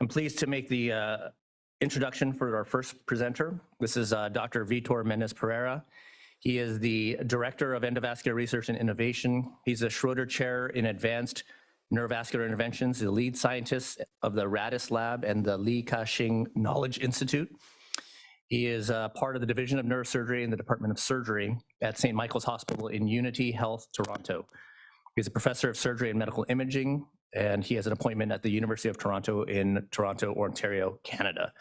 I'm pleased to make the introduction for our first presenter. This is Dr. Vitor Mendes Pereira. He is the Director of Endovascular Research and Innovation. He's a Schroeder Chair in Advanced Neurovascular Interventions, the lead scientist of the Radis Lab and the Li Ka-shing Knowledge Institute. He is part of the Division of Neurosurgery in the Department of Surgery at St. Michael's Hospital in Unity Health, Toronto. He's a professor of surgery and medical imaging, and he has an appointment at the University of Toronto in Toronto, Ontario, Canada.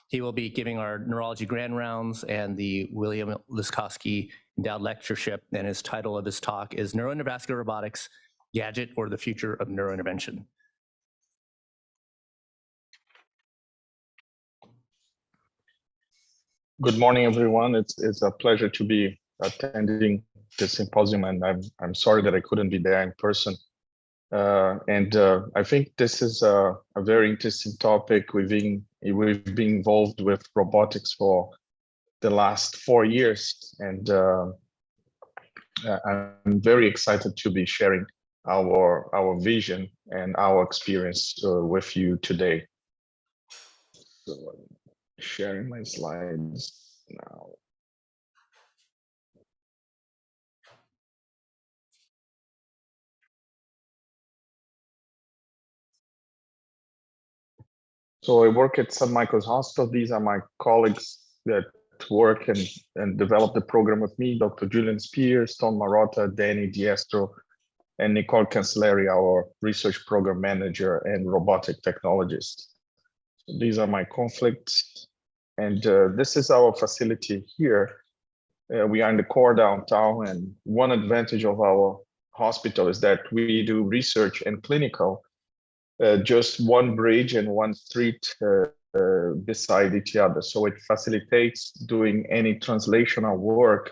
He will be giving our neurology grand rounds and the William Liskowski Endowed Lectureship, and his title of his talk is Neuro-Vascular Robotics, Gadget or the Future of Neurointervention. Good morning, everyone. It's a pleasure to be attending this symposium, and I'm sorry that I couldn't be there in person. I think this is a very interesting topic. We've been involved with robotics for the last 4 years, and I'm very excited to be sharing our vision and our experience with you today. So, sharing my slides now. So I work at St. Michael's Hospital. These are my colleagues that work and develop the program with me, Dr. Julian Spears, Tom Marotta, Danny Diestro, and Nicole Cancelleri, our research program manager and robotic technologist. So these are my conflicts. And this is our facility here. We are in the core downtown, and one advantage of our hospital is that we do research and clinical just one bridge and one street beside each other. So it facilitates doing any translational work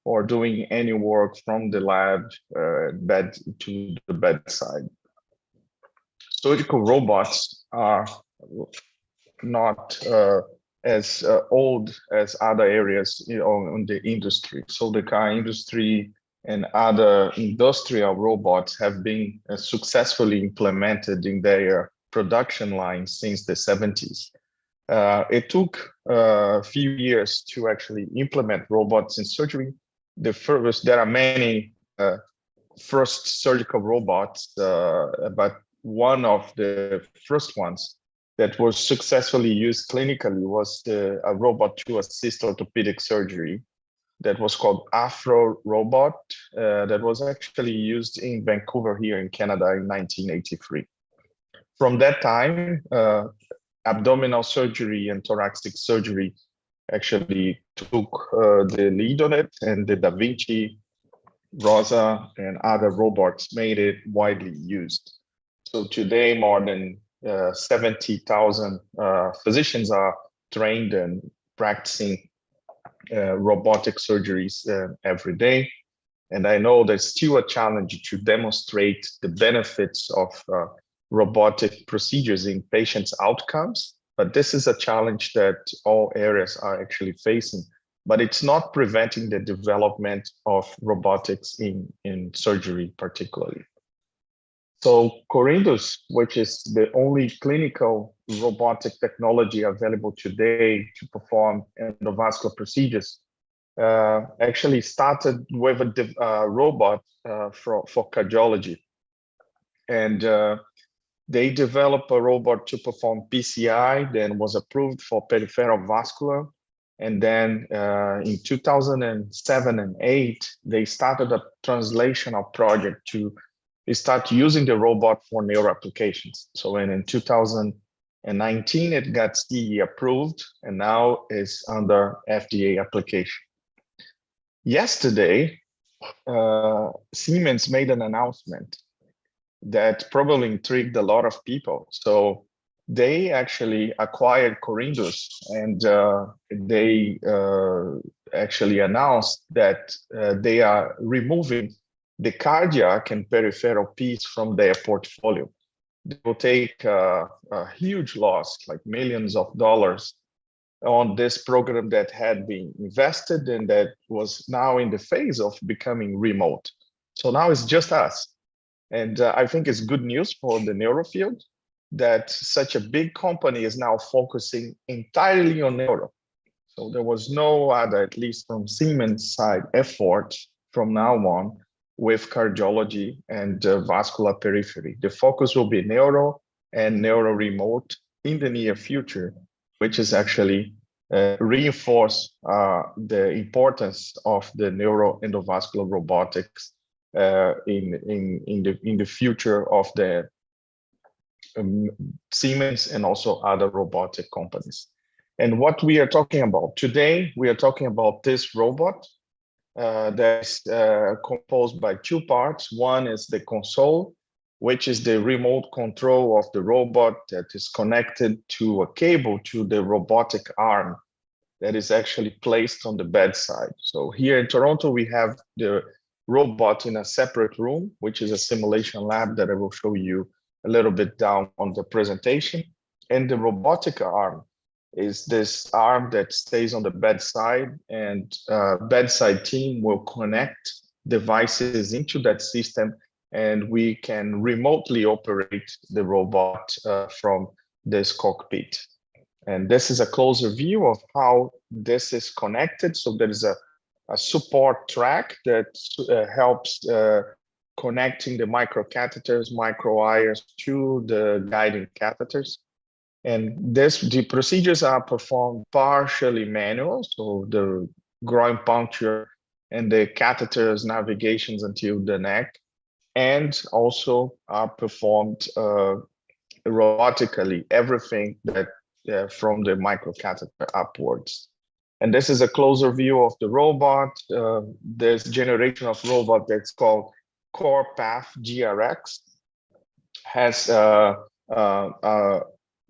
or doing any work from the lab bed to the bedside. Surgical robots are not as old as other areas, in the industry. So the car industry and other industrial robots have been successfully implemented in their production lines since the 70s. It took a few years to actually implement robots in surgery. There are many first surgical robots, but one of the first ones that was successfully used clinically was a robot to assist orthopedic surgery that was called Afro Robot, that was actually used in Vancouver here in Canada in 1983. From that time, abdominal surgery and thoracic surgery actually took the lead on it, and the Da Vinci, Rosa, and other robots made it widely used. So today, more than 70,000 physicians are trained and practicing robotic surgeries every day. And I know there's still a challenge to demonstrate the benefits of robotic procedures in patients' outcomes, but this is a challenge that all areas are actually facing. But it's not preventing the development of robotics in surgery particularly. So Corindus, which is the only clinical robotic technology available today to perform endovascular procedures, actually started with a robot for cardiology. And they developed a robot to perform PCI, then was approved for peripheral vascular. And then in 2007 and 8, they started a translational project to start using the robot for neuro applications. So in 2019, it got CE approved, and now is under FDA application. Yesterday, Siemens made an announcement that probably intrigued a lot of people. So they actually acquired Corindus, and they actually announced that they are removing the cardiac and peripheral piece from their portfolio. They will take a huge loss, like millions of dollars, on this program that had been invested and that was now in the phase of becoming remote. So now it's just us. And I think it's good news for the neuro field. that such a big company is now focusing entirely on neuro. So there was no other, at least from Siemens side, effort from now on with cardiology and vascular periphery. The focus will be neuro and neuro remote in the near future, which is actually reinforce the importance of the neuroendovascular robotics in the future of the Siemens and also other robotic companies. And what we are talking about today, we are talking about this robot that's composed by two parts. One is the console, which is the remote control of the robot that is connected to a cable to the robotic arm that is actually placed on the bedside. So here in Toronto, we have the robot in a separate room, which is a simulation lab that I will show you a little bit down on the presentation. And the robotic arm is this arm that stays on the bedside, and bedside team will connect devices into that system, and we can remotely operate the robot from this cockpit. And this is a closer view of how this is connected. So there is a support track that helps connecting the micro catheters, micro wires to the guiding catheters. And the procedures are performed partially manual, so the groin puncture and the catheters navigations until the neck, and also are performed robotically, everything that from the micro catheter upwards. And this is a closer view of the robot. There's generation of robot that's called Core Path GRX, has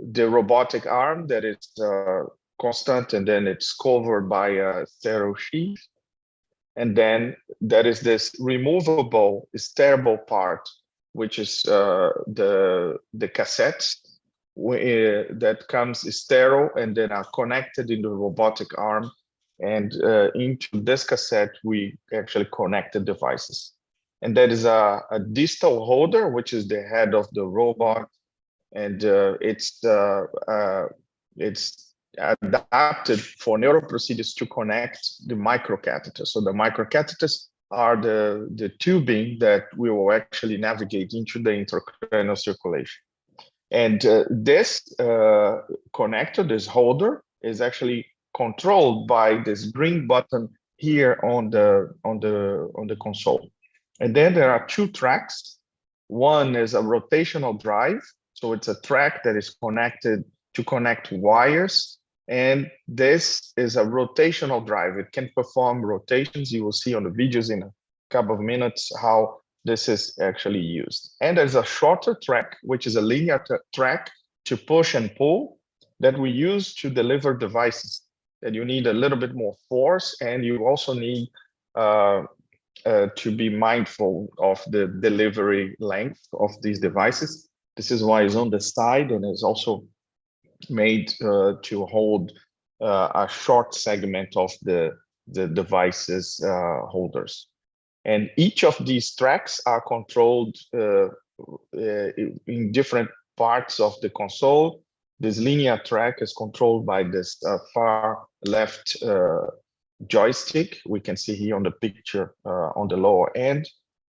the robotic arm that is constant, and then it's covered by a stereo sheath. And then there is this removable steerable part, which is the cassettes that comes stereo and then are connected in the robotic arm. And into this cassette, we actually connect the devices. And there is a distal holder, which is the head of the robot. And it's adapted for neuro procedures to connect the microcatheters. So the microcatheters are the tubing that we will actually navigate into the intracranial circulation. And this connector, this holder, is actually controlled by this green button here on the console. And then there are two tracks. One is a rotational drive. So it's a track that is connected to connect wires. And this is a rotational drive. It can perform rotations. You will see on the videos in a couple of minutes how this is actually used. And there's a shorter track, which is a linear track to push and pull that we use to deliver devices. That you need a little bit more force, and you also need to be mindful of the delivery length of these devices. This is why it's on the side and is also made to hold a short segment of the devices holders. And each of these tracks are controlled in different parts of the console. This linear track is controlled by this far left joystick. We can see here on the picture on the lower end.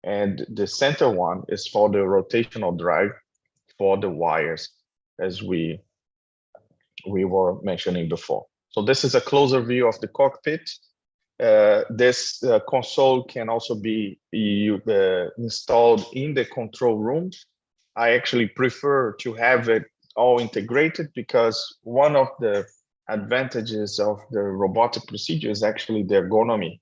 And the center one is for the rotational drive for the wires, as we were mentioning before. So this is a closer view of the cockpit. This console can also be installed in the control room. I actually prefer to have it all integrated because one of the advantages of the robotic procedure is actually the ergonomy.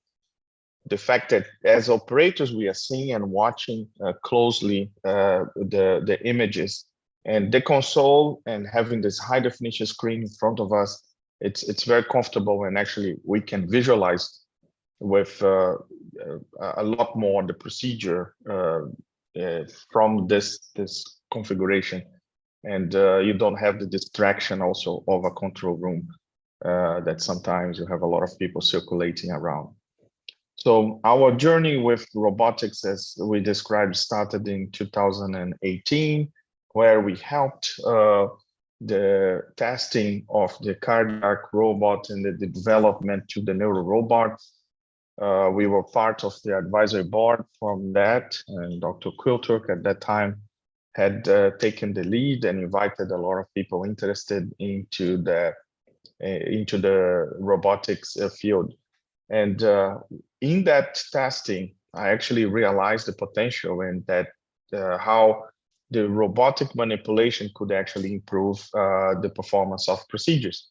The fact that as operators, we are seeing and watching closely the images, and the console and having this high definition screen in front of us, it's very comfortable, and actually we can visualize with a lot more the procedure from this configuration, and you don't have the distraction also of a control room that sometimes you have a lot of people circulating around. So our journey with robotics, as we described, started in 2018. where we helped the testing of the cardiac robot and the development to the neuro robots. We were part of the advisory board from that, and Dr. Quilturk at that time had taken the lead and invited a lot of people interested into the robotics field. And in that testing, I actually realized the potential and that how the robotic manipulation could actually improve the performance of procedures.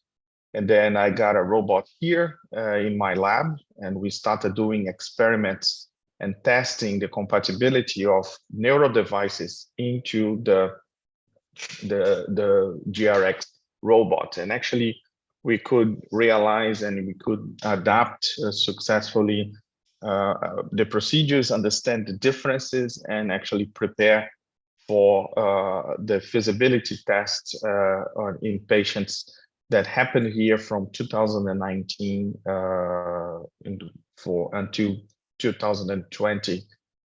And then I got a robot here in my lab, and we started doing experiments and testing the compatibility of neuro devices into the GRX robot. And actually, we could realize and we could adapt successfully the procedures, understand the differences, and actually prepare for the feasibility tests in patients that happened here from 2019 until 2020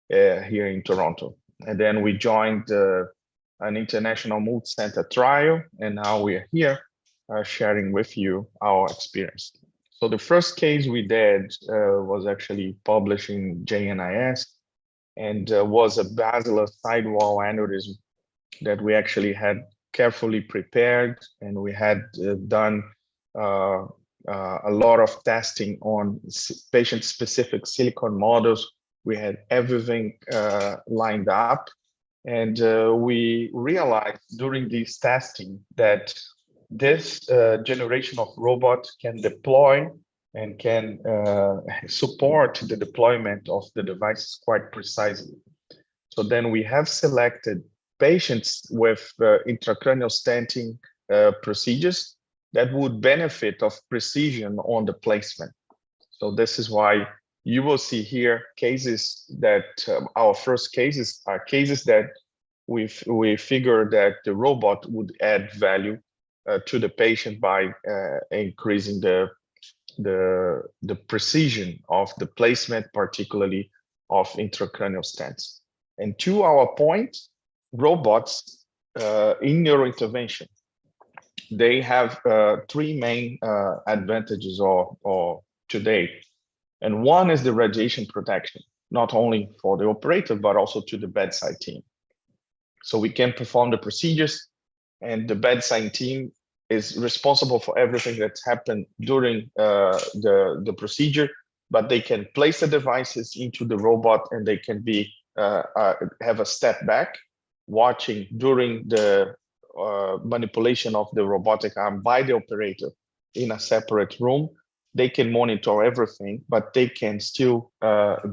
here in Toronto. And then we joined an international multi-center trial, and now we are here sharing with you our experience. So the first case we did was actually published in JNIS, and was a basilar sidewall aneurysm that we actually had carefully prepared, and we had done a lot of testing on patient-specific silicon models. We had everything lined up, and we realized during this testing that this generation of robot can deploy and can support the deployment of the devices quite precisely. So then we have selected patients with intracranial stenting procedures that would benefit of precision on the placement. So this is why you will see here cases that our first cases are cases that we figure that the robot would add value to the patient by increasing the precision of the placement, particularly of intracranial stents. And to our point, robots in neurointervention, they have three main advantages or today. And one is the radiation protection, not only for the operator, but also to the bedside team. So we can perform the procedures, and the bedside team is responsible for everything that's happened during the procedure, but they can place the devices into the robot, and they can be have a step back, watching during the manipulation of the robotic arm by the operator in a separate room. They can monitor everything, but they can still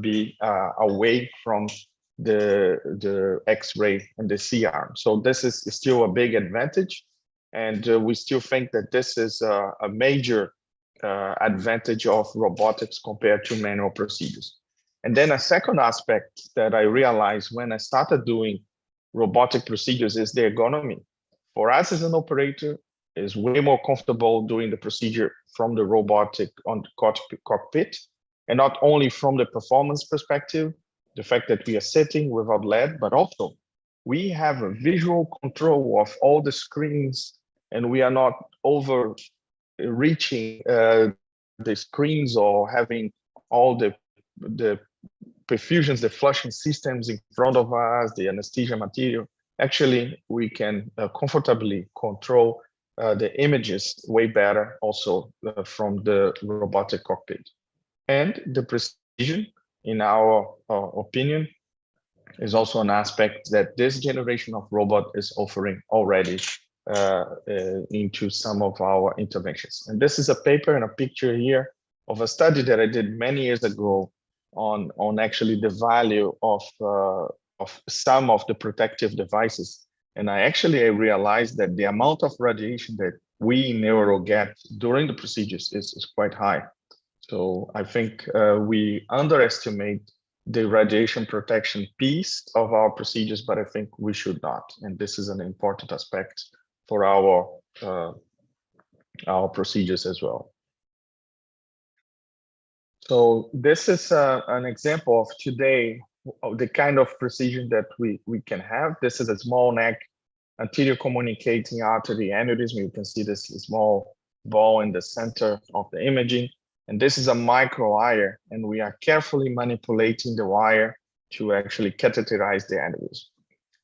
be away from the X-ray and the C-arm. So this is still a big advantage. And we still think that this is a major advantage of robotics compared to manual procedures. And then a second aspect that I realized when I started doing robotic procedures is the ergonomy. For us as an operator, is way more comfortable doing the procedure from the robotic on the cockpit, and not only from the performance perspective, the fact that we are sitting without LED, but also we have a visual control of all the screens, and we are not overreaching the screens or having all the perfusions, the flushing systems in front of us, the anesthesia material. Actually, we can comfortably control the images way better also from the robotic cockpit. And the precision, in our opinion, is also an aspect that this generation of robot is offering already into some of our interventions. And this is a paper and a picture here of a study that I did many years ago on actually the value of some of the protective devices. And I realized that the amount of radiation that we in neuro get during the procedures is quite high. So I think we underestimate the radiation protection piece of our procedures, but I think we should not. And this is an important aspect for our procedures as well. So this is an example of today of the kind of precision that we can have. This is a small neck anterior communicating artery aneurysm. You can see this small ball in the center of the imaging. And this is a micro wire, and we are carefully manipulating the wire to actually catheterize the aneurysm.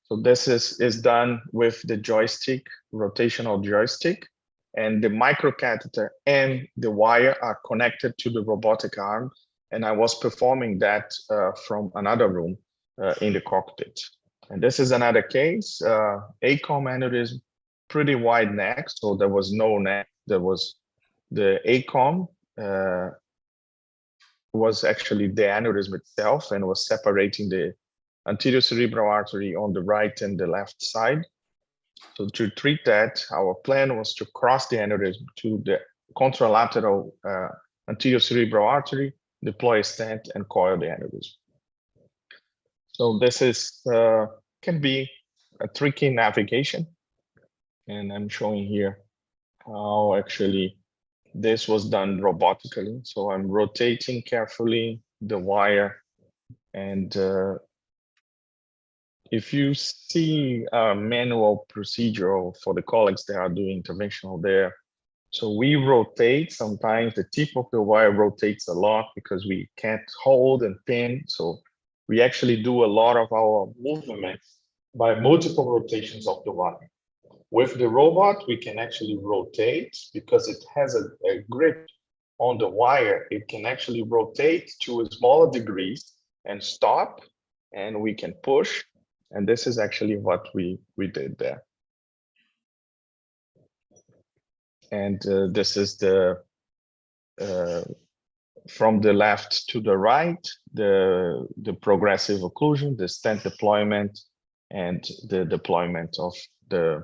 So this is done with the joystick, rotational joystick, and the microcatheter and the wire are connected to the robotic arm. And I was performing that from another room in the cockpit. And this is another case, ACOM aneurysm, pretty wide neck, so there was no neck. There was the ACOM was actually the aneurysm itself and was separating the anterior cerebral artery on the right and the left side. So to treat that, our plan was to cross the aneurysm to the contralateral anterior cerebral artery, deploy a stent, and coil the aneurysm. So this is can be a tricky navigation, and I'm showing here how actually this was done robotically. So I'm rotating carefully the wire, and if you see a manual procedural for the colleagues that are doing interventional there, so we rotate. Sometimes the tip of the wire rotates a lot because we can't hold and pin. So we actually do a lot of our movements by multiple rotations of the wire. With the robot, we can actually rotate because it has a grip on the wire. It can actually rotate to a smaller degrees and stop, and we can push. And this is actually what we did there. And this is the from the left to the right, the progressive occlusion, the stent deployment, and the deployment of the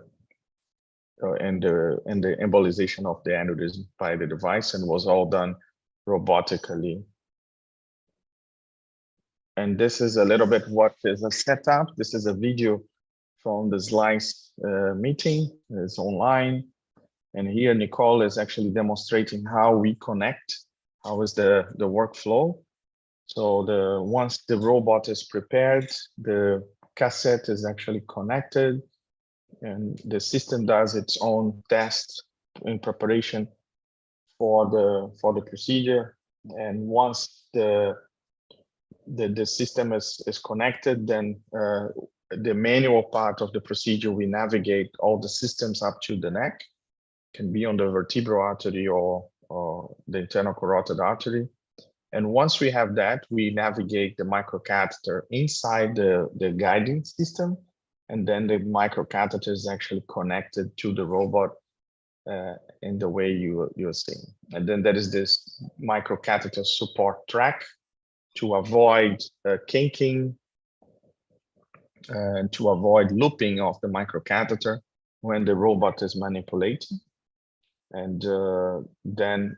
and the embolization of the aneurysm by the device, and was all done robotically. And this is a little bit what is a setup. This is a video from the SLICE meeting. It's online. And here Nicole is actually demonstrating how we connect, how is the workflow. So once the robot is prepared, the cassette is actually connected, and the system does its own test in preparation for the procedure. And once the system is connected, then the manual part of the procedure, we navigate all the systems up to the neck. Can be on the vertebral artery or the internal carotid artery. And once we have that, we navigate the microcatheter inside the guiding system. And then the microcatheter is actually connected to the robot in the way you're seeing. And then there is this microcatheter support track to avoid kinking and to avoid looping of the microcatheter when the robot is manipulating. And then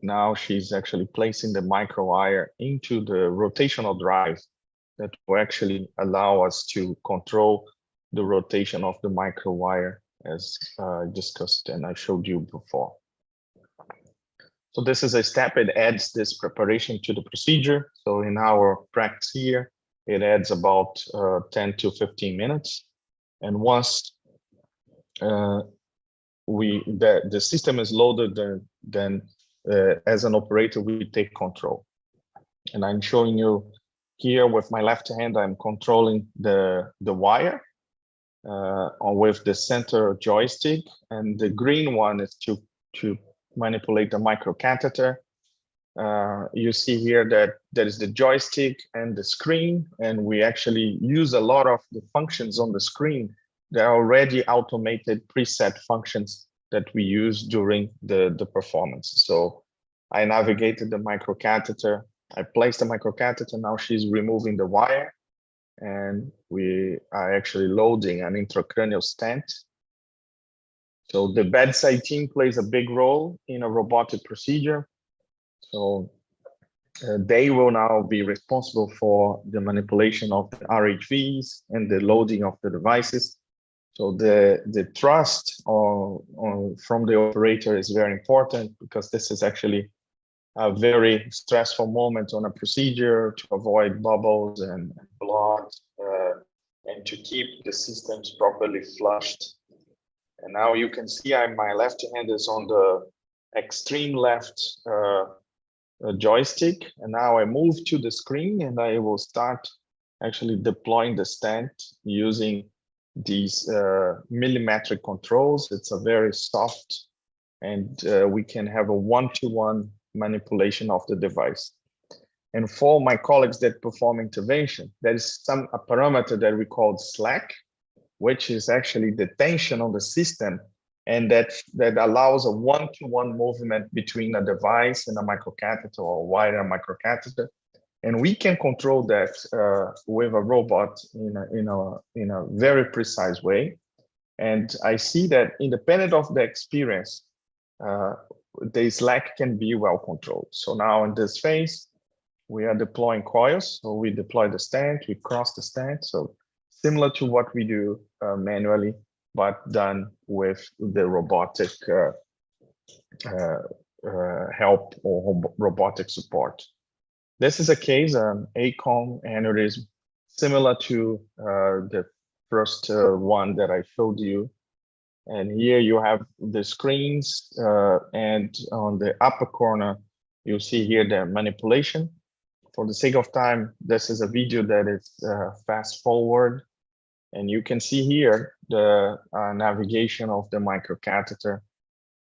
now she's actually placing the micro wire into the rotational drive that will actually allow us to control the rotation of the micro wire, as discussed and I showed you before. So this is a step. It adds this preparation to the procedure. So in our practice here, it adds about 10 to 15 minutes. And once the system is loaded, then as an operator, we take control. And I'm showing you here with my left hand, I'm controlling the wire with the center joystick, and the green one is to manipulate the microcatheter. You see here that there is the joystick and the screen, and we actually use a lot of the functions on the screen. There are already automated preset functions that we use during the performance. So I navigated the microcatheter, I placed the microcatheter, now she's removing the wire, and we are actually loading an intracranial stent. So the bedside team plays a big role in a robotic procedure. So they will now be responsible for the manipulation of the RHVs and the loading of the devices. So the trust from the operator is very important, because this is actually a very stressful moment on a procedure to avoid bubbles and blood and to keep the systems properly flushed. And now you can see my left hand is on the extreme left joystick. And now I move to the screen and I will start actually deploying the stent using these millimetric controls. It's a very soft, and we can have a one-to-one manipulation of the device. And for my colleagues that perform intervention, there is a parameter that we call slack, which is actually the tension on the system, and that allows a one-to-one movement between a device and a microcatheter or wire microcatheter. And we can control that with a robot in a very precise way. And I see that independent of the experience, the slack can be well controlled. So now in this phase, we are deploying coils. So we deploy the stent, we cross the stent. So similar to what we do manually, but done with the robotic help or robotic support. This is a case, an ACOM aneurysm, similar to the first one that I showed you. And here you have the screens, and on the upper corner, you see here the manipulation. For the sake of time, this is a video that is fast forward. And you can see here the navigation of the microcatheter.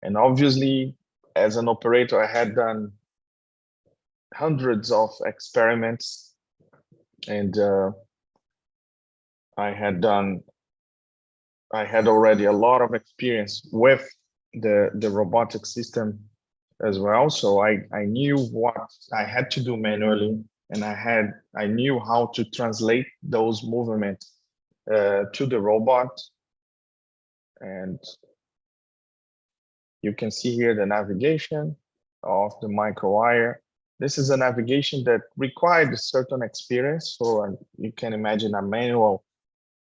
And obviously, as an operator, I had done hundreds of experiments, and I had already a lot of experience with the robotic system as well. So I knew what I had to do manually, and I knew how to translate those movements to the robot. And you can see here the navigation of the micro wire. This is a navigation that required a certain experience. So you can imagine a manual,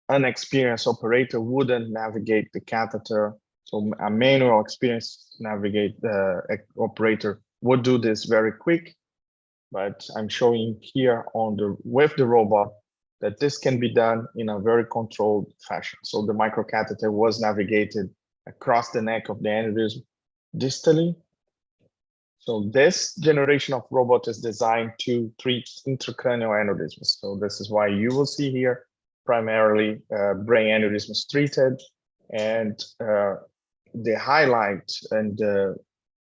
unexperienced operator wouldn't navigate the catheter. So a manual experienced operator would do this very quick. But I'm showing here with the robot that this can be done in a very controlled fashion. So the microcatheter was navigated across the neck of the aneurysm distally. So this generation of robot is designed to treat intracranial aneurysms. So this is why you will see here primarily brain aneurysms treated. And the highlight and the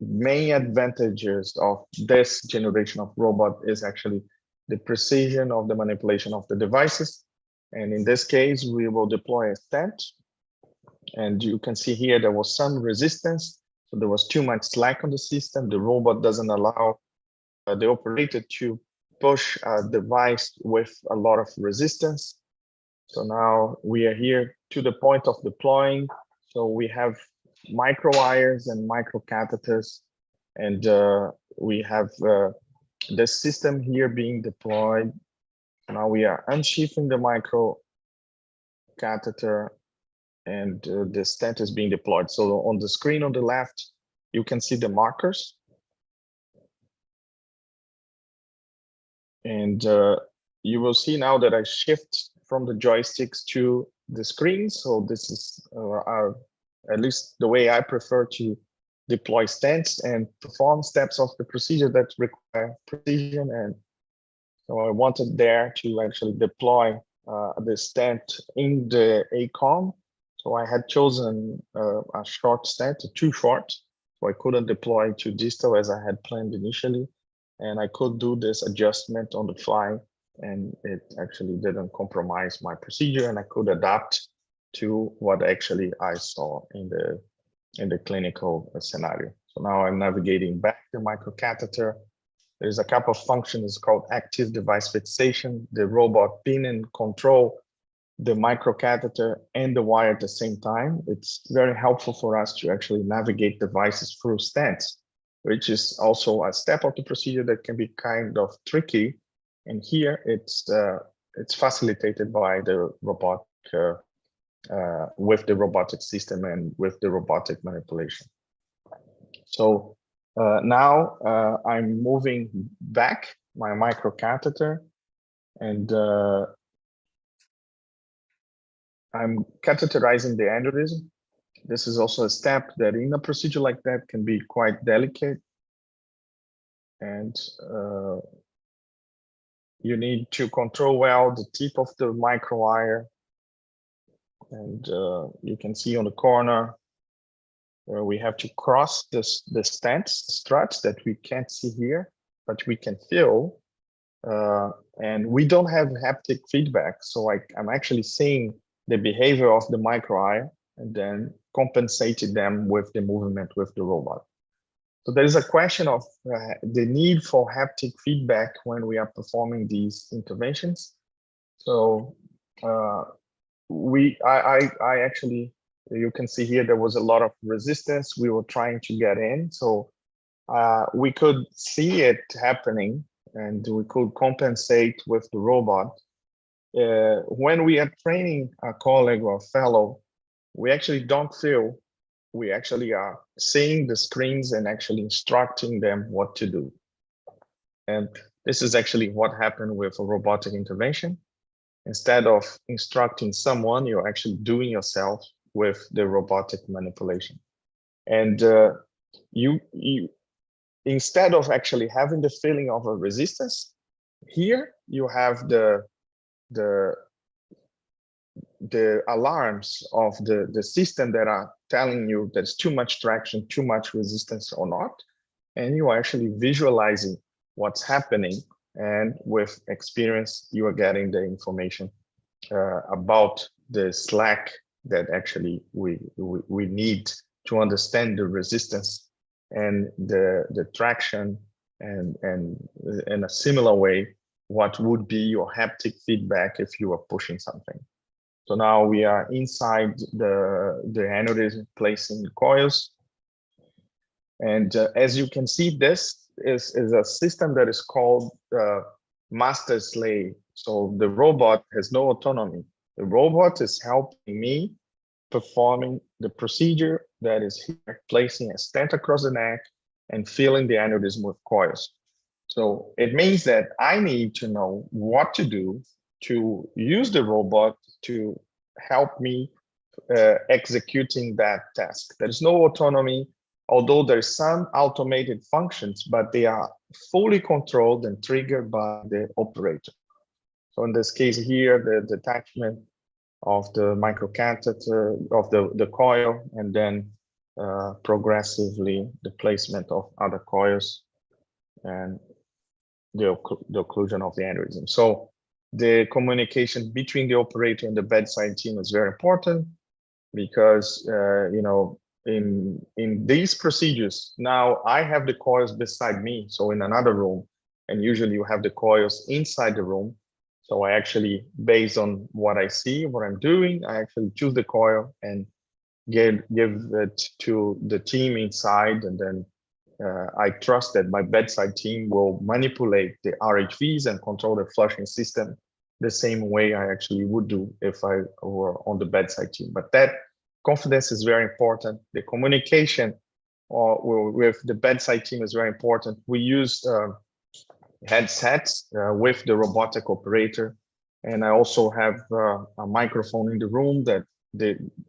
main advantages of this generation of robot is actually the precision of the manipulation of the devices. And in this case, we will deploy a stent. And you can see here there was some resistance. So there was too much slack on the system. The robot doesn't allow the operator to push a device with a lot of resistance. So now we are here to the point of deploying. So we have micro wires and micro catheters, and we have this system here being deployed. Now we are unsheathing the micro catheter, and the stent is being deployed. So on the screen on the left, you can see the markers. And you will see now that I shift from the joysticks to the screen. So this is at least the way I prefer to deploy stents and perform steps of the procedure that require precision. And so I wanted there to actually deploy the stent in the ACOM. So I had chosen a short stent, too short, so I couldn't deploy to distal as I had planned initially. And I could do this adjustment on the fly, and it actually didn't compromise my procedure, and I could adapt to what actually I saw in the clinical scenario. So now I'm navigating back the microcatheter. There's a couple of functions called active device fixation. The robot pin and control the microcatheter and the wire at the same time. It's very helpful for us to actually navigate devices through stents, which is also a step of the procedure that can be kind of tricky. And here it's facilitated by the robotic with the robotic system and with the robotic manipulation. So now I'm moving back my microcatheter, and I'm catheterizing the aneurysm. This is also a step that in a procedure like that can be quite delicate. And you need to control well the tip of the micro wire. And you can see on the corner where we have to cross the struts that we can't see here, but we can feel. And we don't have haptic feedback. So I'm actually seeing the behavior of the micro wire and then compensated them with the movement with the robot. So there is a question of the need for haptic feedback when we are performing these interventions. So I actually, you can see here, there was a lot of resistance we were trying to get in. So we could see it happening and we could compensate with the robot. When we are training a colleague or fellow, we actually don't feel, we actually are seeing the screens and actually instructing them what to do. And this is actually what happened with a robotic intervention. Instead of instructing someone, you're actually doing yourself with the robotic manipulation. And you instead of actually having the feeling of a resistance, here you have the alarms of the system that are telling you there's too much traction, too much resistance or not. And you are actually visualizing what's happening. And with experience, you are getting the information about the slack that actually we need to understand the resistance and the traction, and in a similar way, what would be your haptic feedback if you are pushing something. So now we are inside the aneurysm, placing the coils. And as you can see, this is a system that is called master slave. So the robot has no autonomy. The robot is helping me performing the procedure that is here, placing a stent across the neck and filling the aneurysm with coils. So it means that I need to know what to do to use the robot to help me executing that task. There's no autonomy, although there's some automated functions, but they are fully controlled and triggered by the operator. So in this case here, the detachment of the microcatheter of the coil, and then progressively the placement of other coils and the occlusion of the aneurysm. So the communication between the operator and the bedside team is very important, because you know, in these procedures, now I have the coils beside me, so in another room, and usually you have the coils inside the room. So I actually, based on what I see, what I'm doing, I actually choose the coil and give it to the team inside, and then I trust that my bedside team will manipulate the RHVs and control the flushing system the same way I actually would do if I were on the bedside team. But that confidence is very important. The communication with the bedside team is very important. We use headsets with the robotic operator, and I also have a microphone in the room that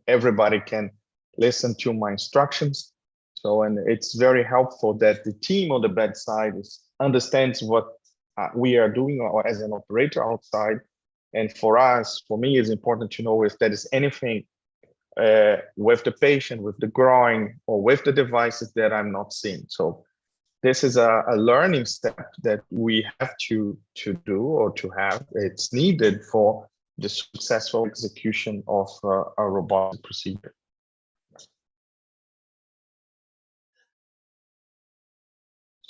everybody can listen to my instructions. So, and it's very helpful that the team on the bedside understands what we are doing, or as an operator outside. And for us, for me, it's important to know if there is anything with the patient, with the groin, or with the devices that I'm not seeing. So this is a learning step that we have to do, or to have. It's needed for the successful execution of a robotic procedure.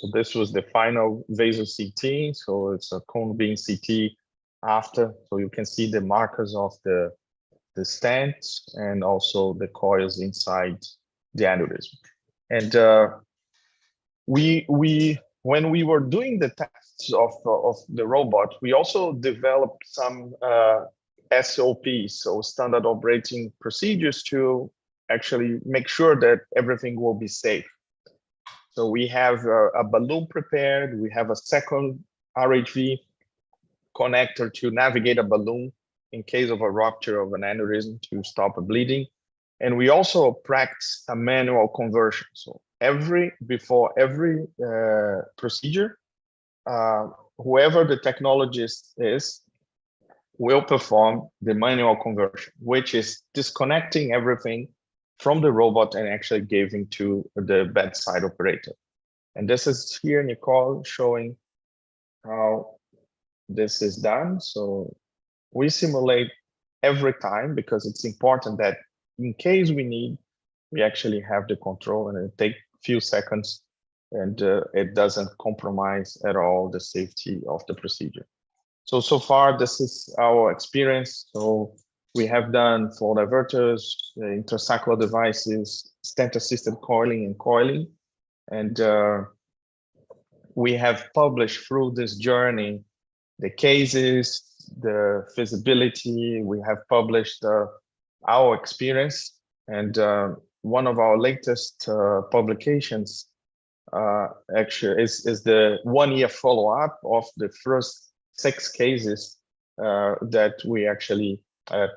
So this was the final vaso CT. So it's a cone beam CT after. So you can see the markers of the stents and also the coils inside the aneurysm. And when we were doing the tests of the robot, we also developed some SOPs, so standard operating procedures, to actually make sure that everything will be safe. So we have a balloon prepared. We have a second RHV connector to navigate a balloon in case of a rupture of an aneurysm to stop a bleeding. And we also practice a manual conversion. So before every procedure, whoever the technologist is will perform the manual conversion, which is disconnecting everything from the robot and actually giving to the bedside operator. And this is here, Nicole, showing how this is done. So we simulate every time because it's important that in case we need, we actually have the control, and it takes a few seconds, and it doesn't compromise at all the safety of the procedure. So far, this is our experience. So we have done flow diverters, intrasacral devices, stent-assisted coiling and coiling. And we have published through this journey the cases, the feasibility. We have published our experience. And one of our latest publications actually is the 1 year follow-up of the first 6 cases that we actually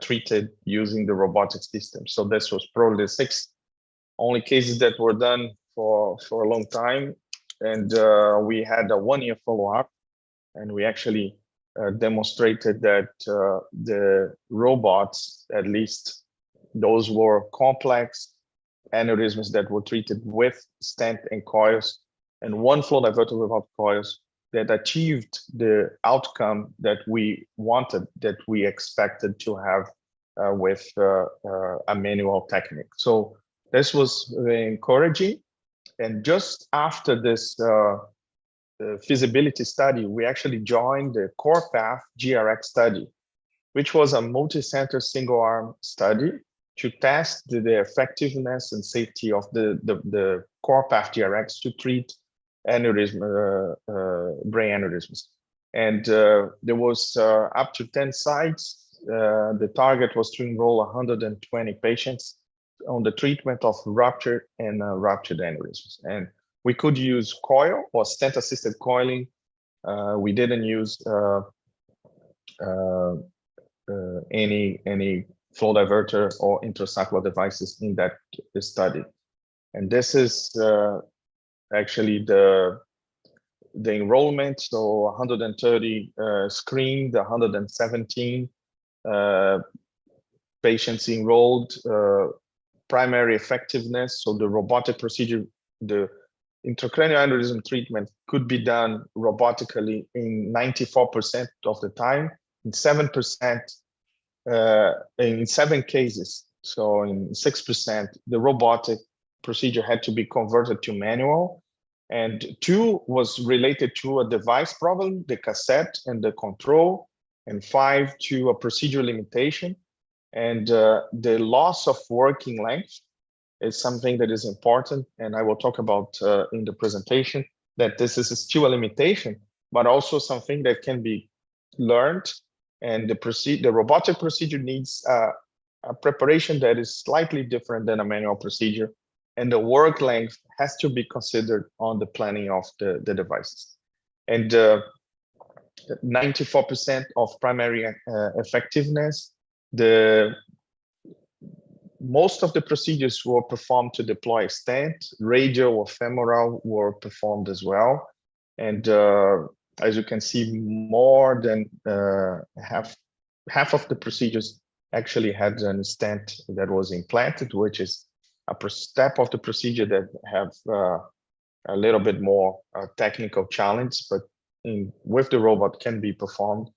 treated using the robotic system. So this was probably the 6 only cases that were done for a long time. And we had a 1 year follow-up, and we actually demonstrated that the robots, at least those were complex aneurysms that were treated with stent and coils, and one flow diverter without coils, that achieved the outcome that we wanted, that we expected to have with a manual technique. So this was very encouraging. And just after this feasibility study, we actually joined the CorePath GRX study, which was a multi-center single-arm study to test the effectiveness and safety of the CorePath GRX to treat brain aneurysms. And there was up to 10 sites. The target was to enroll 120 patients on the treatment of ruptured and ruptured aneurysms. And we could use coil or stent-assisted coiling. We didn't use any flow diverter or intrasacral devices in that study. And this is actually the enrollment. So 130 screened, 117 patients enrolled, primary effectiveness. So the robotic procedure, the intracranial aneurysm treatment could be done robotically in 94% of the time, in 7%, in 7 cases. So in 6%, the robotic procedure had to be converted to manual, and 2 was related to a device problem, the cassette and the control, and 5 to a procedural limitation. And the loss of working length is something that is important, and I will talk about in the presentation, that this is still a limitation, but also something that can be learned. And the robotic procedure needs a preparation that is slightly different than a manual procedure, and the work length has to be considered on the planning of the devices. And 94% of primary effectiveness. Most of the procedures were performed to deploy a stent, radial or femoral were performed as well. And as you can see, more than half of the procedures actually had a stent that was implanted, which is a step of the procedure that have a little bit more technical challenge, but with the robot can be performed.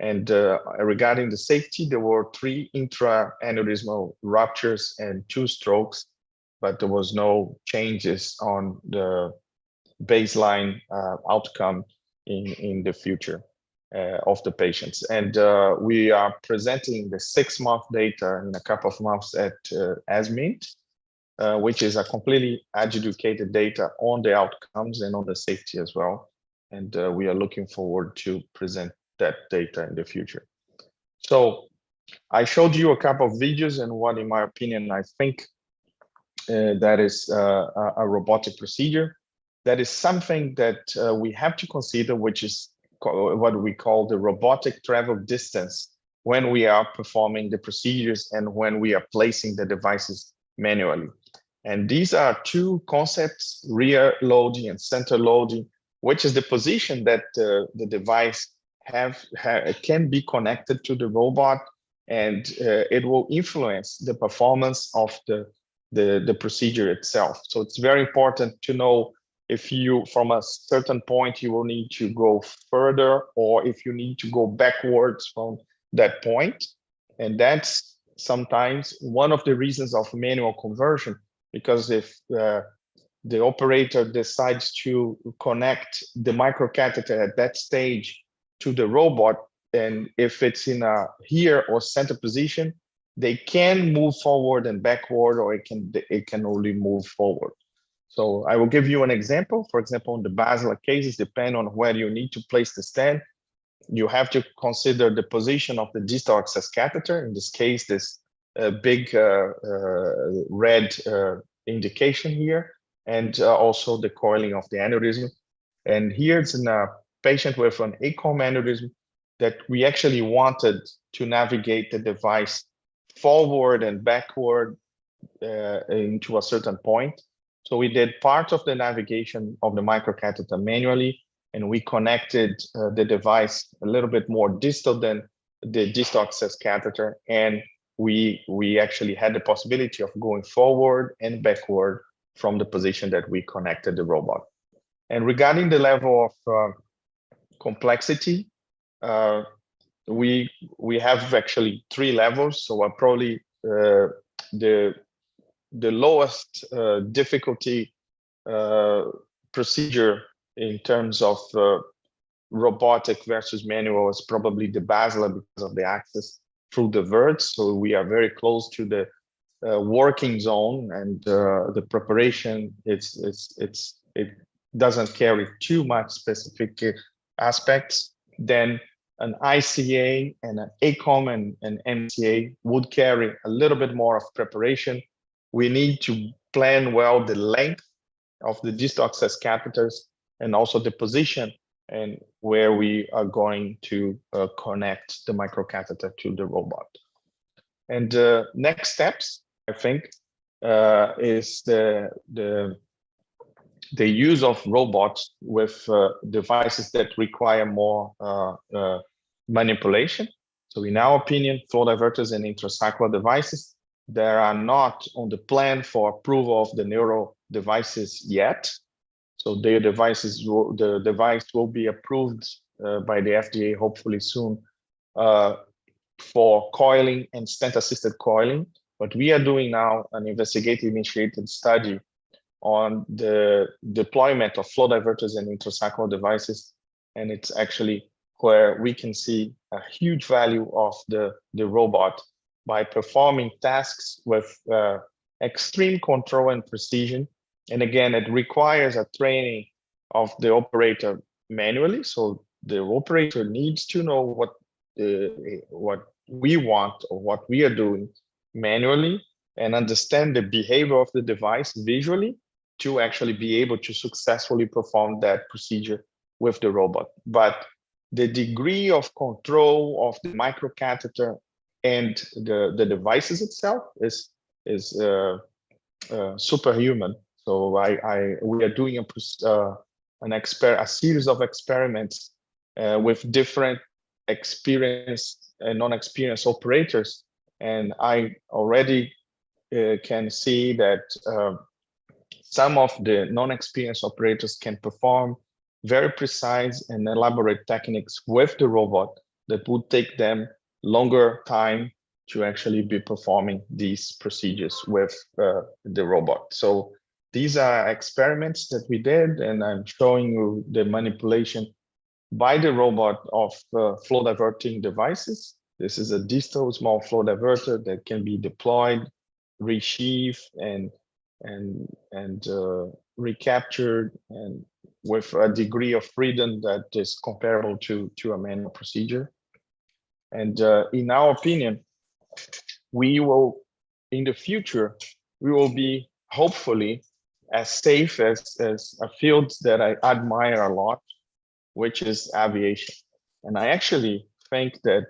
And regarding the safety, there were 3 intra-aneurysmal ruptures and 2 strokes, but there was no changes on the baseline outcome in the future of the patients. And we are presenting the 6-month data in a couple of months at ASMINT, which is a completely adjudicated data on the outcomes and on the safety as well. And we are looking forward to present that data in the future. So I showed you a couple of videos and what, in my opinion, I think that is a robotic procedure. That is something that we have to consider, which is what we call the robotic travel distance when we are performing the procedures and when we are placing the devices manually. And these are two concepts, rear loading and center loading, which is the position that the device can be connected to the robot, and it will influence the performance of the procedure itself. So it's very important to know if you, from a certain point, you will need to go further, or if you need to go backwards from that point. And that's sometimes one of the reasons of manual conversion, because if the operator decides to connect the microcatheter at that stage to the robot, and if it's in a here or center position, they can move forward and backward, or it can only move forward. So I will give you an example. For example, in the basilar cases, depending on where you need to place the stent, you have to consider the position of the distal access catheter. In this case, this big red indication here, and also the coiling of the aneurysm. And here it's in a patient with an ACOM aneurysm that we actually wanted to navigate the device forward and backward into a certain point. So we did part of the navigation of the microcatheter manually, and we connected the device a little bit more distal than the distal access catheter. And we actually had the possibility of going forward and backward from the position that we connected the robot. And regarding the level of complexity, we have actually 3 levels. So probably the lowest difficulty procedure in terms of robotic versus manual is probably the basilar, because of the access through the verts. So we are very close to the working zone, and the preparation it doesn't carry too much specific aspects. Then an ICA and an ACOM and an MCA would carry a little bit more of preparation. We need to plan well the length of the distal access catheters, and also the position and where we are going to connect the microcatheter to the robot. And next steps, I think, is the use of robots with devices that require more manipulation. So in our opinion, flow diverters and intrasacral devices, they are not on the plan for approval of the neuro devices yet. So the device will be approved by the FDA hopefully soon for coiling and stent-assisted coiling. But we are doing now an investigator-initiated study on the deployment of flow diverters and intrasacral devices, and it's actually where we can see a huge value of the robot by performing tasks with extreme control and precision. And again, it requires a training of the operator manually. So the operator needs to know what we want or what we are doing manually, and understand the behavior of the device visually to actually be able to successfully perform that procedure with the robot. But the degree of control of the microcatheter and the devices itself is superhuman. So we are doing a series of experiments with different experienced and non-experienced operators, and I already can see that some of the non-experienced operators can perform very precise and elaborate techniques with the robot that would take them longer time to actually be performing these procedures with the robot. So these are experiments that we did, and I'm showing you the manipulation by the robot of flow diverting devices. This is a distal small flow diverter that can be deployed, resheathed, and recaptured, and with a degree of freedom that is comparable to a manual procedure. And in our opinion, we will, in the future, we will be hopefully as safe as a field that I admire a lot, which is aviation. And I actually think that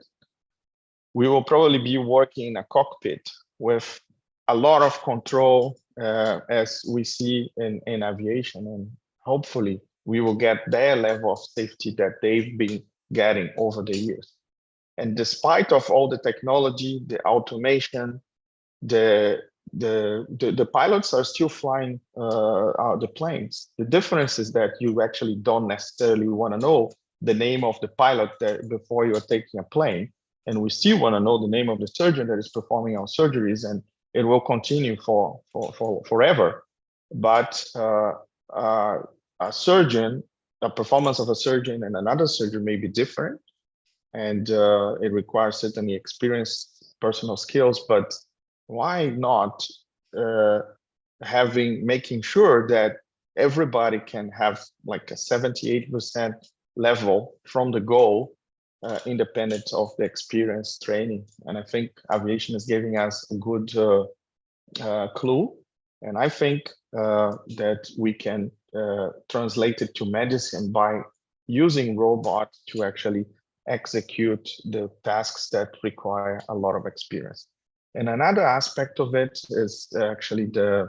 we will probably be working in a cockpit with a lot of control as we see in aviation, and hopefully we will get their level of safety that they've been getting over the years. And despite of all the technology, the automation, the pilots are still flying the planes. The difference is that you actually don't necessarily want to know the name of the pilot before you are taking a plane. And we still want to know the name of the surgeon that is performing our surgeries, and it will continue for forever. But a surgeon, a performance of a surgeon and another surgeon may be different, and it requires certainly experience, personal skills. But why not making sure that everybody can have like a 78% level from the goal, independent of the experience training? And I think aviation is giving us a good clue. And I think that we can translate it to medicine by using robots to actually execute the tasks that require a lot of experience. And another aspect of it is actually the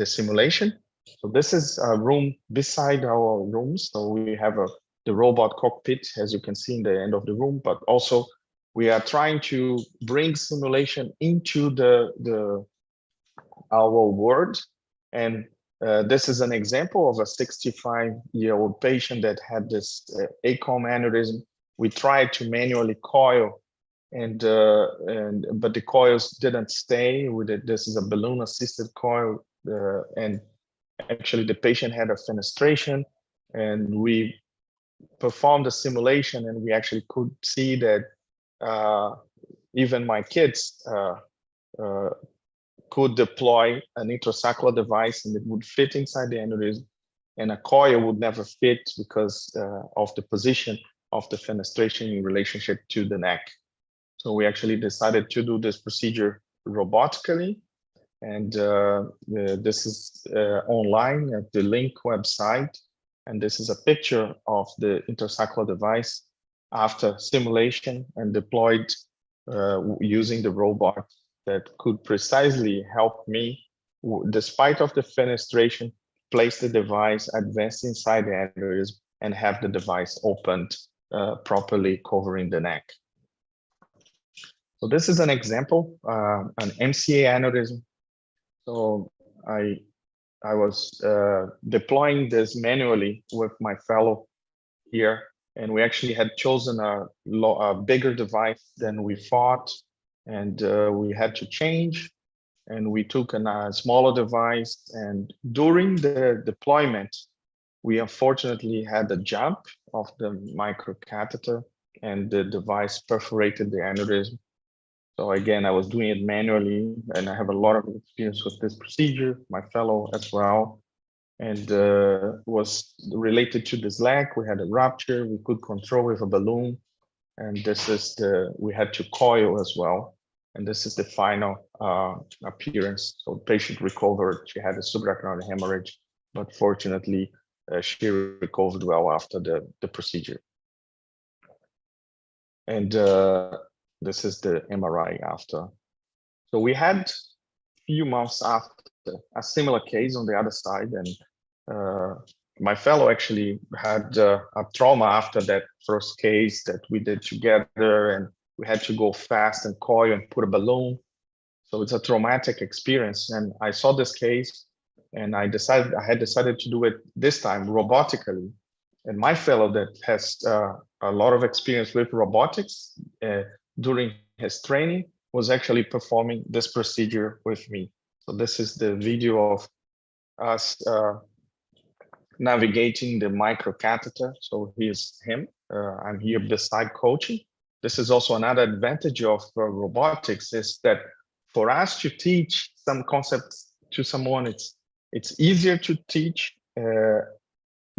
simulation. So this is a room beside our room. So we have the robot cockpit, as you can see in the end of the room, but also we are trying to bring simulation into our world. And this is an example of a 65-year-old patient that had this ACOM aneurysm. We tried to manually coil, but the coils didn't stay with it. This is a balloon-assisted coil, and actually the patient had a fenestration, and we performed a simulation, and we actually could see that even my kids could deploy an intrasacral device, and it would fit inside the aneurysm, and a coil would never fit because of the position of the fenestration in relationship to the neck. So we actually decided to do this procedure robotically, and this is online at the Link website, and this is a picture of the intrasacral device after simulation and deployed using the robot that could precisely help me, despite of the fenestration, place the device, advance inside the aneurysm, and have the device opened properly, covering the neck. So this is an example, an MCA aneurysm. So I was deploying this manually with my fellow here, and we actually had chosen a bigger device than we thought, and we had to change, and we took a smaller device. And during the deployment, we unfortunately had a jump of the microcatheter, and the device perforated the aneurysm. So again, I was doing it manually, and I have a lot of experience with this procedure, my fellow as well. And was related to this leg. We had a rupture, we could control with a balloon. And this is we had to coil as well. And this is the final appearance. So the patient recovered. She had a subarachnoid hemorrhage, but fortunately, she recovered well after the procedure. And this is the MRI after. So we had a few months after a similar case on the other side, and my fellow actually had a trauma after that first case that we did together, and we had to go fast and coil and put a balloon. So it's a traumatic experience. And I saw this case, and I had decided to do it this time robotically. And my fellow that has a lot of experience with robotics during his training was actually performing this procedure with me. So this is the video of us navigating the microcatheter. So here's him. I'm here beside coaching. This is also another advantage of robotics, is that for us to teach some concepts to someone, it's easier to teach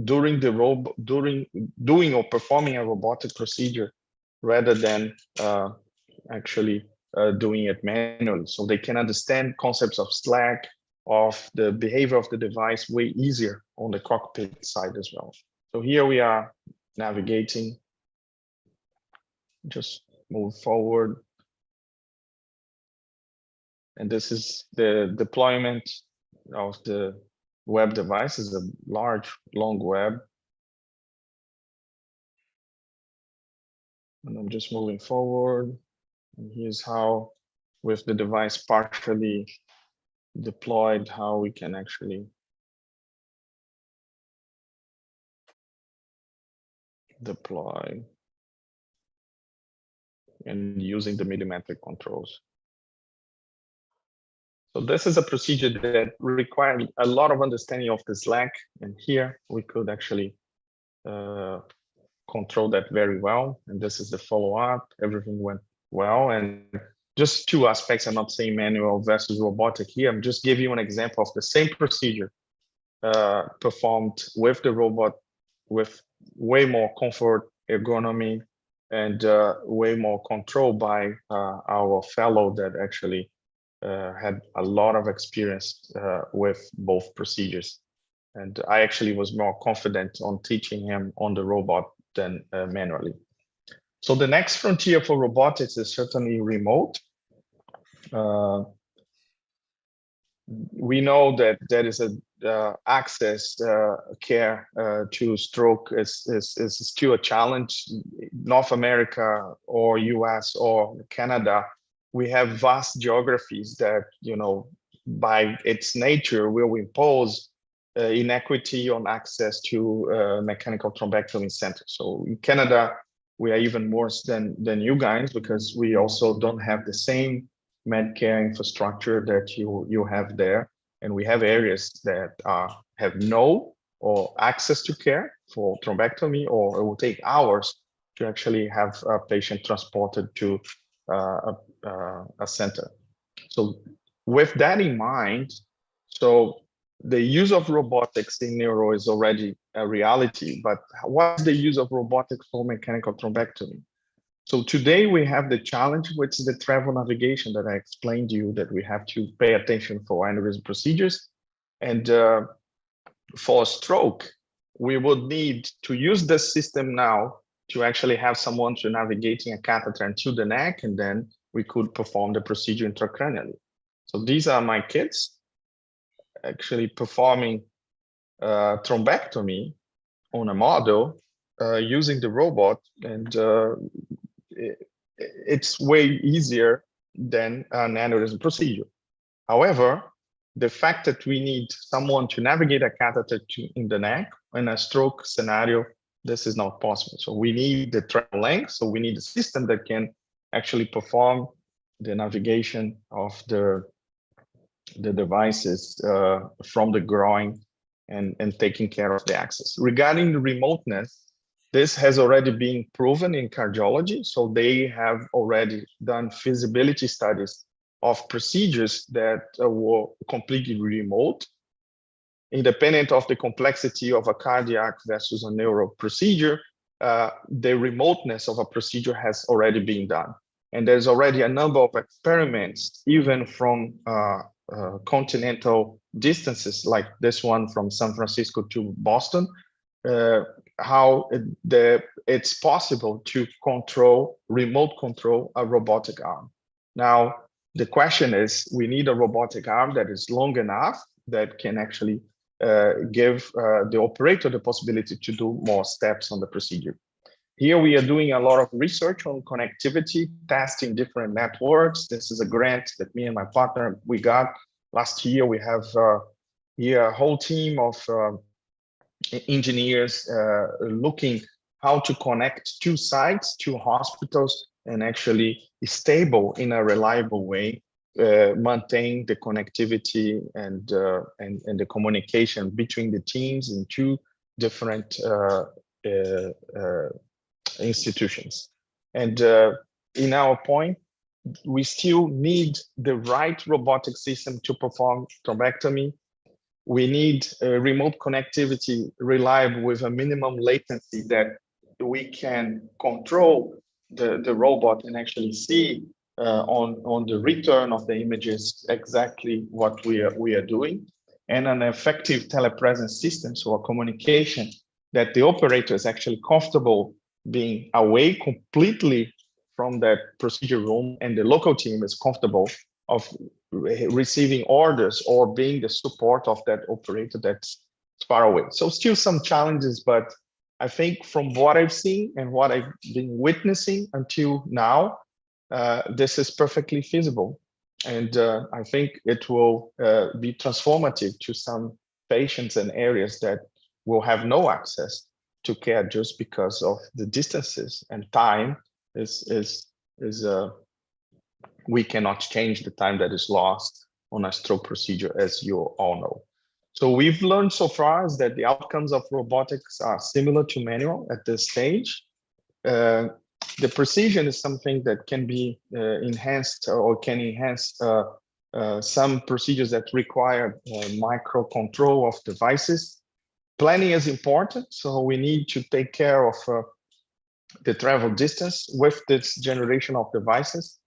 during doing or performing a robotic procedure rather than actually doing it manually. So they can understand concepts of slack, of the behavior of the device way easier on the cockpit side as well. So here we are navigating. Just move forward. And this is the deployment of the web device. Is a large, long web. And I'm just moving forward. And here's how, with the device partially deployed, how we can actually deploy and using the millimetric controls. So this is a procedure that required a lot of understanding of the slack, and here we could actually control that very well. And this is the follow-up. Everything went well. And just two aspects. I'm not saying manual versus robotic here. I'm just giving you an example of the same procedure performed with the robot, with way more comfort, ergonomy, and way more control by our fellow that actually had a lot of experience with both procedures. And I actually was more confident on teaching him on the robot than manually. So the next frontier for robotics is certainly remote. We know that there is a access care to stroke is still a challenge. North America or US or Canada, we have vast geographies that, by its nature will impose inequity on access to mechanical thrombectomy centers. So in Canada, we are even worse than you guys, because we also don't have the same Medicare infrastructure that you have there. And we have areas that have no or access to care for thrombectomy, or it will take hours to actually have a patient transported to a center. So with that in mind, so the use of robotics in neuro is already a reality, but what's the use of robotics for mechanical thrombectomy? So today we have the challenge, which is the travel navigation that I explained to you, that we have to pay attention for aneurysm procedures. And for stroke, we would need to use the system now to actually have someone to navigating a catheter into the neck, and then we could perform the procedure intracranially. So these are my kids actually performing thrombectomy on a model using the robot, and it's way easier than an aneurysm procedure. However, the fact that we need someone to navigate a catheter in the neck in a stroke scenario, this is not possible. So we need the travel length. So we need a system that can actually perform the navigation of the devices from the groin and taking care of the access. Regarding the remoteness, this has already been proven in cardiology. So they have already done feasibility studies of procedures that were completely remote, independent of the complexity of a cardiac versus a neuro procedure. The remoteness of a procedure has already been done. And there's already a number of experiments, even from continental distances, like this one from San Francisco to Boston, how it's possible to remote control a robotic arm. Now, the question is, we need a robotic arm that is long enough that can actually give the operator the possibility to do more steps on the procedure. Here we are doing a lot of research on connectivity, testing different networks. This is a grant that me and my partner, we got last year. We have here a whole team of engineers looking how to connect two sites, two hospitals, and actually stable in a reliable way, maintain the connectivity and the communication between the teams in two different institutions. And in our point, we still need the right robotic system to perform thrombectomy. We need remote connectivity reliable with a minimum latency that we can control the robot and actually see on the return of the images exactly what we are doing, and an effective telepresence system, so a communication that the operator is actually comfortable being away completely from that procedure room, and the local team is comfortable of receiving orders or being the support of that operator that's far away. So still some challenges, but I think from what I've seen and what I've been witnessing until now, this is perfectly feasible. And I think it will be transformative to some patients and areas that will have no access to care just because of the distances, and time we cannot change the time that is lost on a stroke procedure, as you all know. So we've learned so far is that the outcomes of robotics are similar to manual at this stage. The precision is something that can be enhanced or can enhance some procedures that require micro control of devices. Planning is important, so we need to take care of the travel distance with this generation of devices.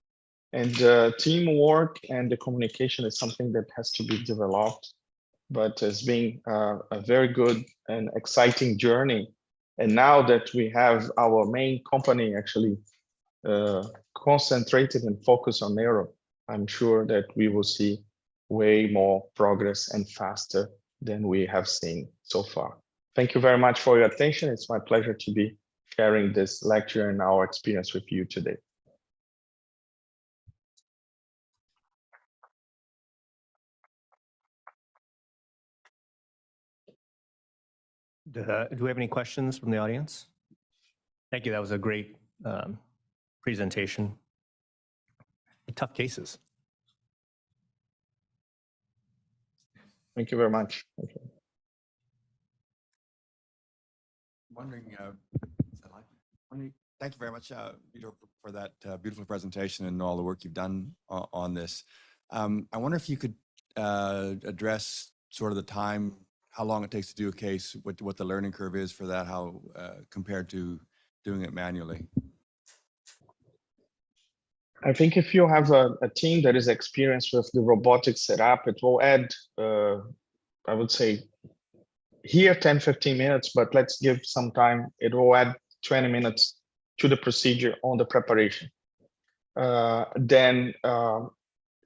And teamwork and the communication is something that has to be developed, but it's been a very good and exciting journey. And now that we have our main company actually concentrated and focused on neuro, I'm sure that we will see way more progress and faster than we have seen so far. Thank you very much for your attention. It's my pleasure to be sharing this lecture and our experience with you today. Do we have any questions from the audience? Thank you. That was a great presentation. Tough cases. Thank you very much. Thank you. Thank you very much, Vitor, for that beautiful presentation and all the work you've done on this. I wonder if you could address sort of the time, how long it takes to do a case, what the learning curve is for that, how compared to doing it manually. I think if you have a team that is experienced with the robotics setup, it will add, I would say, here 10, 15 minutes, but let's give some time. It will add 20 minutes to the procedure on the preparation. Then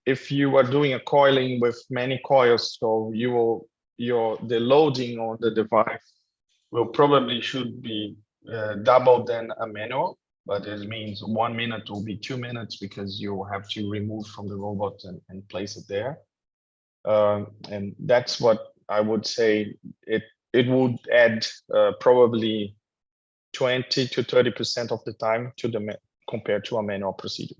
if you are doing a coiling with many coils, so the loading on the device will probably should be double than a manual, but it means 1 minute will be 2 minutes because you have to remove from the robot and place it there. And that's what I would say. It would add probably 20 to 30% of the time to the compared to a manual procedure.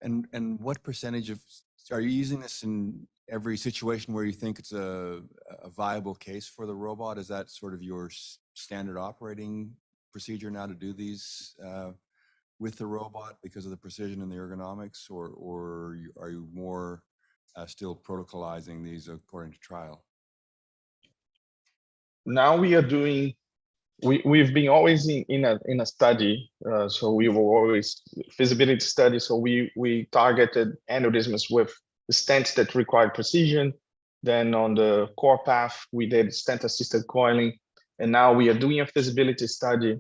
And what percentage of, are you using this in every situation where you think it's a viable case for the robot? Is that sort of your standard operating procedure now to do these with the robot because of the precision and the ergonomics, or are you more still protocolizing these according to trial? Now we are doing, we've been always in a study, so we were always feasibility study. So we targeted aneurysms with the stents that required precision. Then on the core path, we did stent assisted coiling. And now we are doing a feasibility study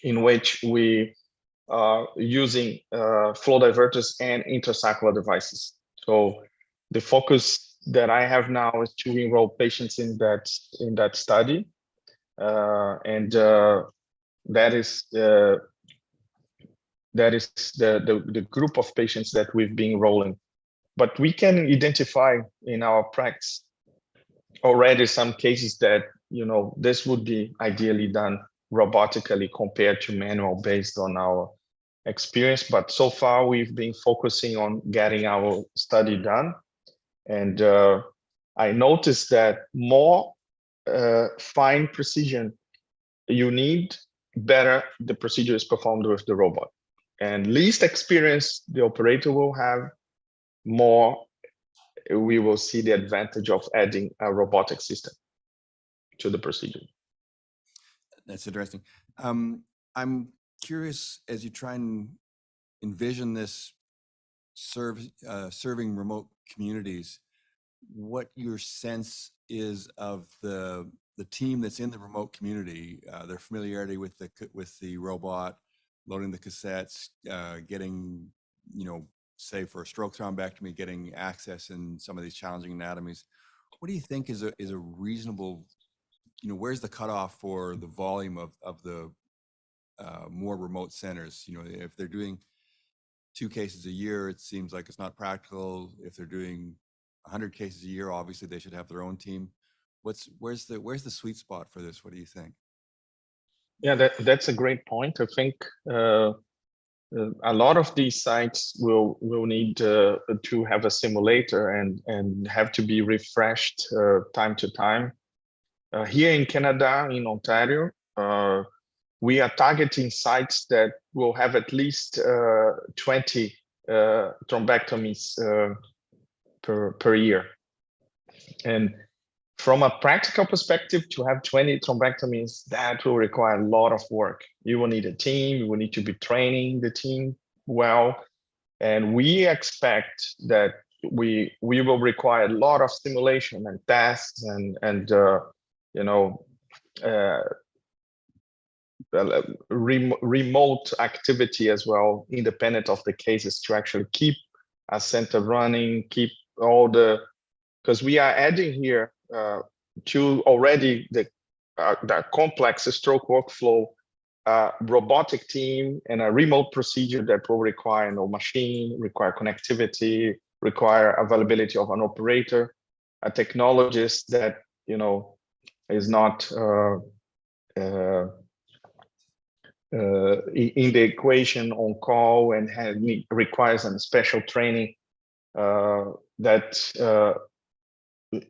in which we are using flow diverters and intrasaccular devices. So the focus that I have now is to enroll patients in that study. And that is the group of patients that we've been enrolling. But we can identify in our practice already some cases that, you know, this would be ideally done robotically compared to manual based on our experience. But so far we've been focusing on getting our study done. And I noticed that more fine precision you need, better the procedure is performed with the robot. And least experience the operator will have, more we will see the advantage of adding a robotic system to the procedure. That's interesting. I'm curious, as you try and envision this serving remote communities, what your sense is of the team that's in the remote community, their familiarity with the robot, loading the cassettes, getting, you know, say for a stroke thrombectomy, getting access in some of these challenging anatomies. What do you think is a reasonable, where's the cutoff for the volume of the more remote centers? If they're doing 2 cases a year, it seems like it's not practical. If they're doing 100 cases a year, obviously they should have their own team. Where's the sweet spot for this? What do you think? Yeah, that's a great point. I think a lot of these sites will need to have a simulator and have to be refreshed time to time. Here in Canada, in Ontario, we are targeting sites that will have at least 20 thrombectomies per year. And from a practical perspective, to have 20 thrombectomies, that will require a lot of work. You will need a team, you will need to be training the team well. And we expect that we will require a lot of simulation and tests and remote activity as well, independent of the cases, to actually keep a center running, keep all the, because we are adding here to already the complex stroke workflow, robotic team and a remote procedure that will require no machine, require connectivity, require availability of an operator, a technologist that is not in the equation on call and requires some special training that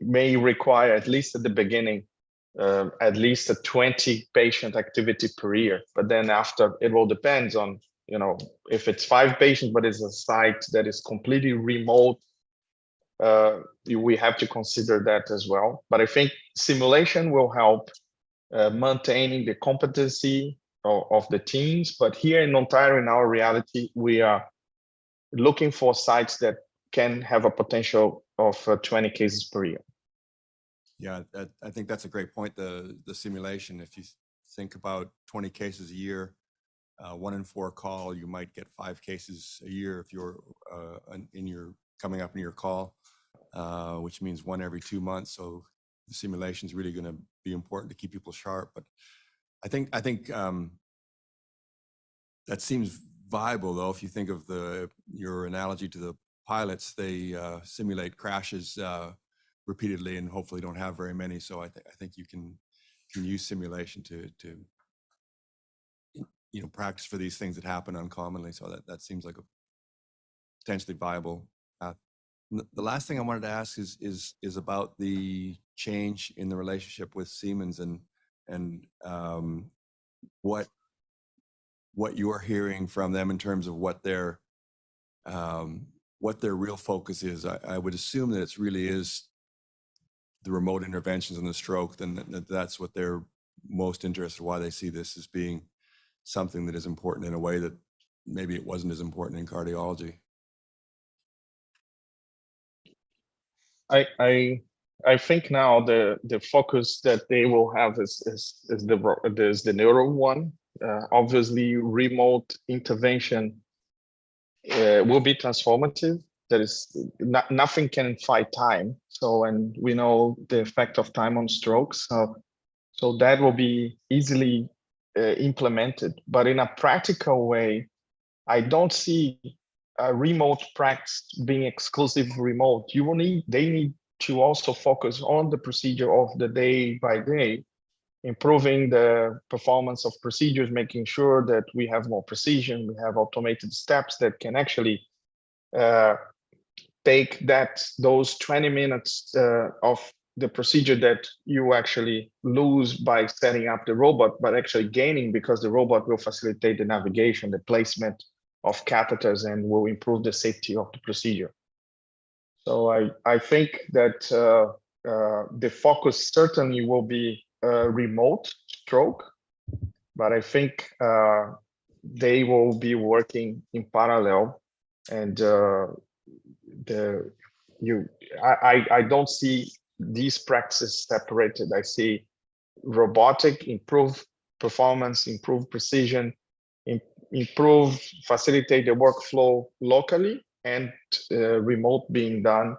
may require, at least at the beginning, at least a 20 patient activity per year. But then after, it will depend on, if it's 5 patients, but it's a site that is completely remote, we have to consider that as well. But I think simulation will help maintaining the competency of the teams. But here in Ontario, in our reality, we are looking for sites that can have a potential of 20 cases per year. Yeah, I think that's a great point. The simulation, if you think about 20 cases a year, 1 in 4 call, you might get 5 cases a year if you're coming up in your call, which means 1 every 2 months. So the simulation is really going to be important to keep people sharp. But I think that seems viable, though. If you think of your analogy to the pilots, they simulate crashes repeatedly and hopefully don't have very many. So I think you can use simulation to practice for these things that happen uncommonly. So that seems like a potentially viable path. The last thing I wanted to ask is about the change in the relationship with Siemens and what you're hearing from them in terms of what their real focus is. I would assume that it really is the remote interventions in the stroke, then that's what they're most interested, why they see this as being something that is important in a way that maybe it wasn't as important in cardiology. I think now the focus that they will have is the neuro one. Obviously, remote intervention will be transformative. There is nothing can fight time. So, and we know the effect of time on strokes. So that will be easily implemented. But in a practical way, I don't see a remote practice being exclusive remote. They need to also focus on the procedure of the day by day, improving the performance of procedures, making sure that we have more precision, we have automated steps that can actually take those 20 minutes of the procedure that you actually lose by setting up the robot, but actually gaining because the robot will facilitate the navigation, the placement of catheters, and will improve the safety of the procedure. So I think that the focus certainly will be remote stroke, but I think they will be working in parallel, and I don't see these practices separated. I see robotic, improve performance, improve precision, facilitate the workflow locally, and remote being done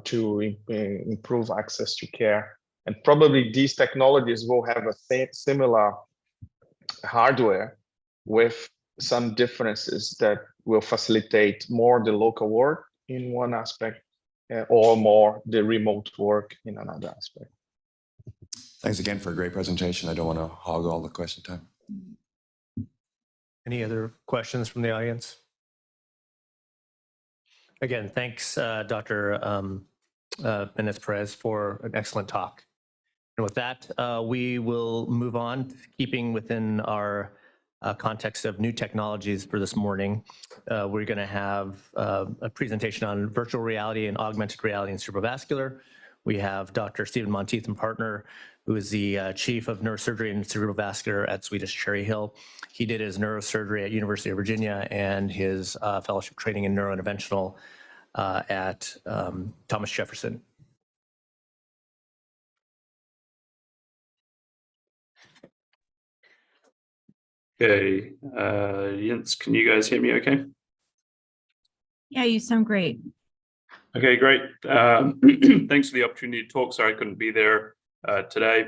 to improve access to care. And probably these technologies will have a similar hardware with some differences that will facilitate more the local work in one aspect or more the remote work in another aspect. Thanks again for a great presentation. I don't want to hog all the question time. Any other questions from the audience? Again, thanks, Dr. Mendes Perez, for an excellent talk. And with that, we will move on, keeping within our context of new technologies for this morning. We're going to have a presentation on virtual reality and augmented reality in cerebrovascular. We have Dr. Stephen Monteith, partner, who is the chief of neurosurgery and cerebrovascular at Swedish Cherry Hill. He did his neurosurgery at University of Virginia and his fellowship training in neurointerventional at Thomas Jefferson. Okay, Jens, can you guys hear me okay? Yeah, you sound great. Okay, great. Thanks for the opportunity to talk. Sorry I couldn't be there today.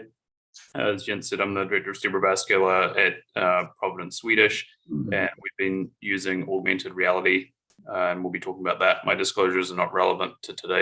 As Jens said, I'm the director of cerebrovascular at Providence, Swedish, and we've been using augmented reality, and we'll be talking about that. My disclosures are not relevant to today's